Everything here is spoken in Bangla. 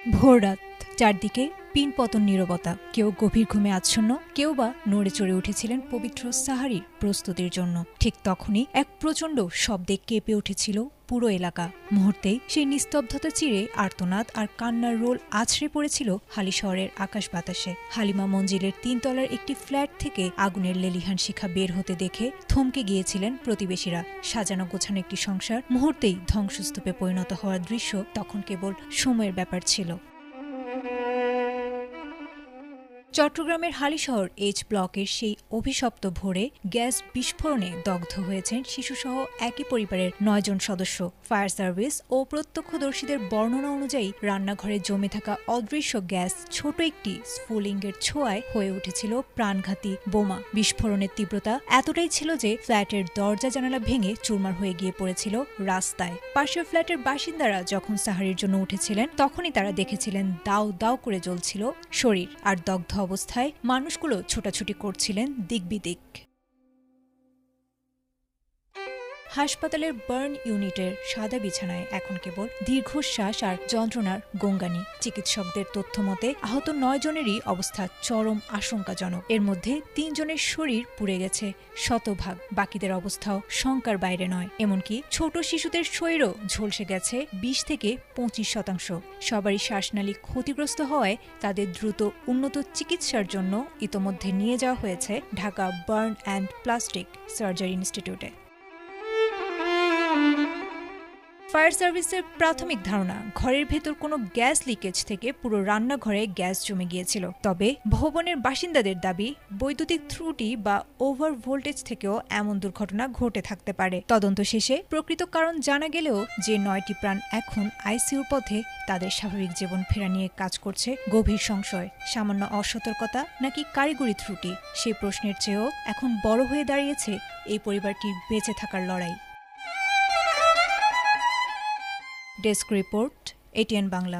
ভোররাত, চারদিকে পিনপতন নীরবতা। কেউ গভীর ঘুমে আচ্ছন্ন, কেউ বা নড়ে চড়ে উঠেছিলেন পবিত্র সাহারির প্রস্তুতির জন্য। ঠিক তখনই এক প্রচণ্ড শব্দে কেঁপে উঠেছিল পুরো এলাকা। মুহূর্তেই সেই নিস্তব্ধতা চিরে আর্তনাদ আর কান্নার রোল আছড়ে পড়েছিল হালি শহরের আকাশ বাতাসে। হালিমা মঞ্জিলের ৩ তলার একটি ফ্ল্যাট থেকে আগুনের লেলিহান শিখা বের হতে দেখে থমকে গিয়েছিলেন প্রতিবেশীরা। সাজানো গোছানো একটি সংসার মুহূর্তেই ধ্বংসস্তূপে পরিণত হওয়ার দৃশ্য তখন কেবল সময়ের ব্যাপার ছিল। চট্টগ্রামের হালিশহর এইচ ব্লকের সেই অভিশপ্ত ভোরে গ্যাস বিস্ফোরণে দগ্ধ হয়েছেন শিশুসহ একই পরিবারের ৯ জন সদস্য। ফায়ার সার্ভিস ও প্রত্যক্ষদর্শীদের বর্ণনা অনুযায়ী রান্নাঘরে জমে থাকা অদৃশ্য গ্যাস ছোট একটি স্ফুলিঙ্গের ছোঁয়ায় হয়ে উঠেছিল প্রাণঘাতী বোমা। বিস্ফোরণের তীব্রতা এতটাই ছিল যে ফ্ল্যাটের দরজা জানালা ভেঙে চুরমার হয়ে গিয়ে পড়েছিল রাস্তায়। পাশের ফ্ল্যাটের বাসিন্দারা যখন সাহারির জন্য উঠেছিলেন তখনই তারা দেখেছিলেন দাউ দাউ করে জ্বলছিল শরীর, আর দগ্ধ অবস্থায় মানুষগুলো ছোটাছুটি করছিলেন দিক বিদিক। হাসপাতালের বার্ন ইউনিটের সাদা বিছানায় এখন কেবল দীর্ঘশ্বাস আর যন্ত্রণার গোঙ্গানি। চিকিৎসকদের তথ্য মতে আহত ৯ জনেরই অবস্থা চরম আশঙ্কাজনক। এর মধ্যে ৩ জনের শরীর পুড়ে গেছে শতভাগ, বাকিদের অবস্থাও শঙ্কার বাইরে নয়। এমনকি ছোট শিশুদের শরীরও ঝলসে গেছে ২০ থেকে ২৫%। সবারই শ্বাসনালী ক্ষতিগ্রস্ত হওয়ায় তাদের দ্রুত উন্নত চিকিৎসার জন্য ইতোমধ্যে নিয়ে যাওয়া হয়েছে Dhaka burn and plastic surgery ইনস্টিটিউটে। ফায়ার সার্ভিসের প্রাথমিক ধারণা, ঘরের ভেতর কোনো গ্যাস লিকেজ থেকে পুরো রান্নাঘরে গ্যাস জমে গিয়েছিল। তবে ভবনের বাসিন্দাদের দাবি, বৈদ্যুতিক ত্রুটি বা ওভার ভোল্টেজ থেকেও এমন দুর্ঘটনা ঘটে থাকতে পারে। তদন্ত শেষে প্রকৃত কারণ জানা গেলেও যে ৯টি প্রাণ এখন আইসিইউর পথে তাদের স্বাভাবিক জীবন ফেরা নিয়ে কাজ করছে গভীর সংশয়। সামান্য অসতর্কতা নাকি কারিগরি ত্রুটি, সেই প্রশ্নের চেয়েও এখন বড় হয়ে দাঁড়িয়েছে এই পরিবারটির বেঁচে থাকার লড়াই। Desk report, ATN Bangla.